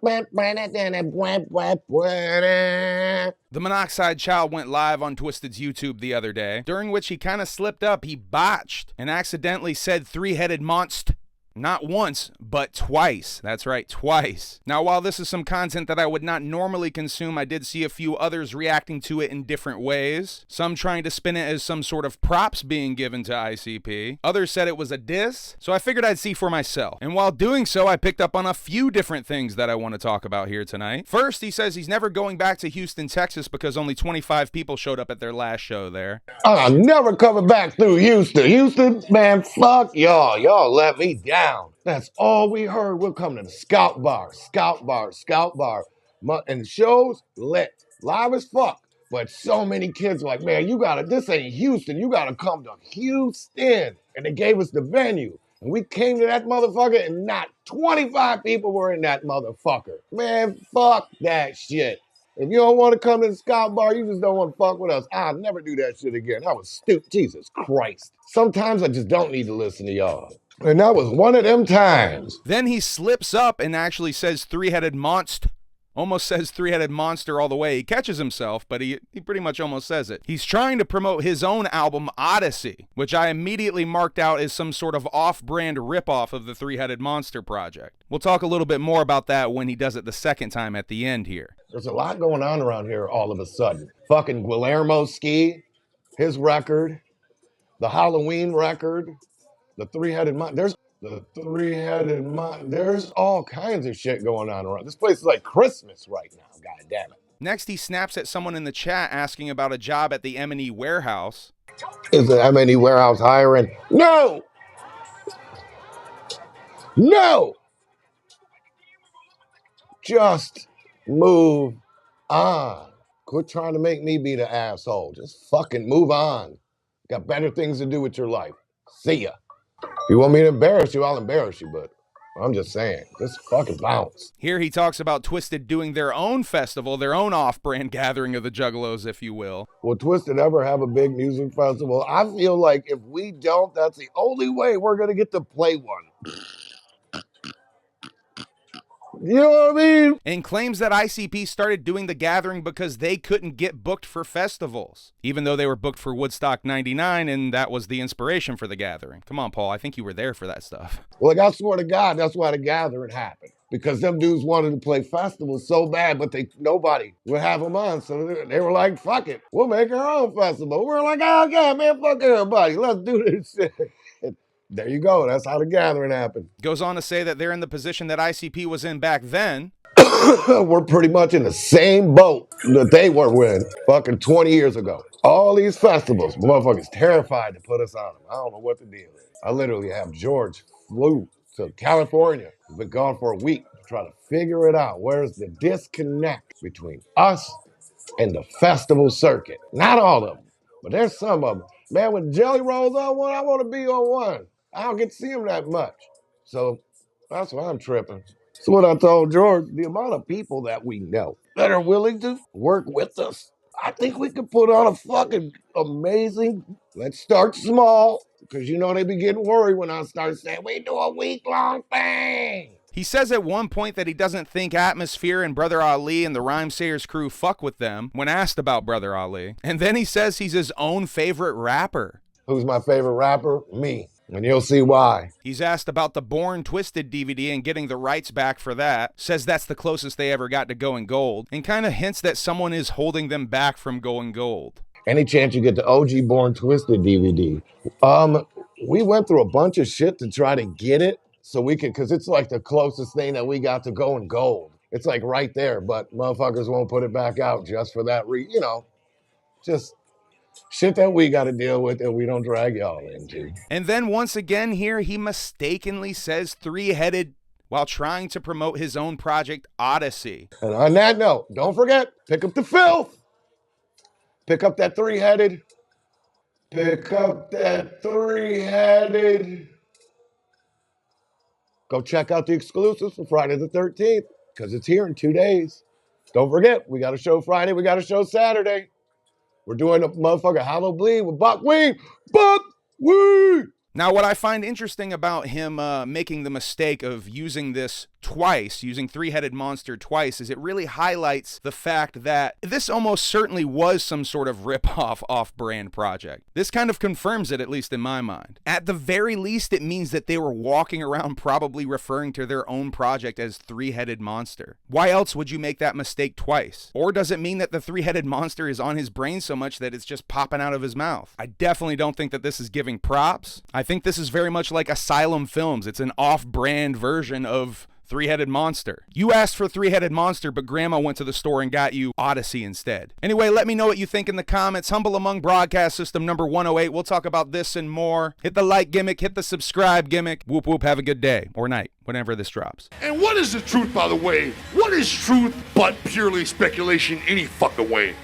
The Monoxide Child went live on Twiztid's YouTube the other day, during which he kind of slipped up. He botched and accidentally said three-headed monster. Not once, but twice. That's right, twice. Now, while this is some content that I would not normally consume, I did see a few others reacting to it in different ways. Some trying to spin it as some sort of props being given to ICP. Others said it was a diss, so I figured I'd see for myself. And while doing so, I picked up on a few different things that I want to talk about here tonight. First, he says he's never going back to Houston, Texas because only 25 people showed up at their last show there. I'm never coming back through Houston. Houston, man, fuck y'all. Y'all let me down. That's all we heard. We're coming to the Scout Bar. And the shows lit. Live as fuck. But so many kids are like, man, this ain't Houston. You gotta come to Houston. And they gave us the venue. And we came to that motherfucker and not 25 people were in that motherfucker. Man, fuck that shit. If you don't want to come to the Scout Bar, you just don't want to fuck with us. I'll never do that shit again. I was stupid. Jesus Christ. Sometimes I just don't need to listen to y'all. And that was one of them times. Then he slips up and actually says three-headed monster. Almost says three-headed monster all the way. He catches himself, but he pretty much almost says it. He's trying to promote his own album, Odyssey, which I immediately marked out as some sort of off-brand ripoff of the Three-Headed Monster project. We'll talk a little bit more about that when he does it the second time at the end here. There's a lot going on around here all of a sudden. Fucking Guillermo Ski, his record, the Halloween record, the Three-Headed Monster. There's all kinds of shit going on around. This place is like Christmas right now, god damn it. Next, he snaps at someone in the chat asking about a job at the M&E warehouse. Is the M&E warehouse hiring? No! Just move on. Quit trying to make me be the asshole. Just fucking move on. Got better things to do with your life. See ya. If you want me to embarrass you, I'll embarrass you, but I'm just saying, just fucking bounce. Here he talks about Twiztid doing their own festival, their own off-brand gathering of the Juggalos, if you will. Will Twiztid ever have a big music festival? I feel like if we don't, that's the only way we're going to get to play one. You know what I mean? And claims that ICP started doing the gathering because they couldn't get booked for festivals, even though they were booked for Woodstock 99, and that was the inspiration for the gathering. Come on, Paul, I think you were there for that stuff. Well, like, I swear to God, that's why the gathering happened. Because them dudes wanted to play festivals so bad, but nobody would have them on. So they were like, fuck it, we'll make our own festival. We're like, oh, God, man, fuck everybody. Let's do this shit. There you go. That's how the gathering happened. Goes on to say that they're in the position that ICP was in back then. We're pretty much in the same boat that they were in fucking 20 years ago. All these festivals, motherfuckers terrified to put us on them. I don't know what the deal is. I literally have George flew to California. He's been gone for a week to try to figure it out. Where's the disconnect between us and the festival circuit? Not all of them, but there's some of them. Man, when Jelly rolls on one, I want to be on one. I don't get to see him that much. So that's why I'm tripping. So what I told George, the amount of people that we know that are willing to work with us, I think we could put on a fucking amazing, let's start small, because you know they be getting worried when I start saying, we do a week-long thing. He says at one point that he doesn't think Atmosphere and Brother Ali and the Rhymesayers crew fuck with them when asked about Brother Ali. And then he says he's his own favorite rapper. Who's my favorite rapper? Me. And you'll see why. He's asked about the Born Twiztid DVD and getting the rights back for that. Says that's the closest they ever got to going gold. And kind of hints that someone is holding them back from going gold. Any chance you get the OG Born Twiztid DVD? We went through a bunch of shit to try to get it. So we could, because it's like the closest thing that we got to going gold. It's like right there, but motherfuckers won't put it back out just for that just shit that we got to deal with that we don't drag y'all into. And then once again here, he mistakenly says three-headed while trying to promote his own project, Odyssey. And on that note, don't forget, pick up the filth. Pick up that three-headed. Pick up that three-headed. Go check out the exclusives for Friday the 13th, because it's here in 2 days. Don't forget, we got a show Friday, we got a show Saturday. We're doing a motherfucker Halloween with Buckwheat. Buckwheat! Now, what I find interesting about him making the mistake of using this twice, using three-headed monster twice, is it really highlights the fact that this almost certainly was some sort of rip-off, off-brand project. This kind of confirms it, at least in my mind. At the very least, it means that they were walking around probably referring to their own project as three-headed monster. Why else would you make that mistake twice? Or does it mean that the three-headed monster is on his brain so much that it's just popping out of his mouth? I definitely don't think that this is giving props. I think this is very much like Asylum Films. It's an off-brand version of Three-Headed Monster. You asked for Three-Headed Monster, but Grandma went to the store and got you Odyssey instead. Anyway, let me know what you think in the comments. Humble Among Broadcast System number 108. We'll talk about this and more. Hit the like gimmick, hit the subscribe gimmick. Whoop whoop, have a good day or night, whenever this drops. And what is the truth, by the way? What is truth but purely speculation any fucking way?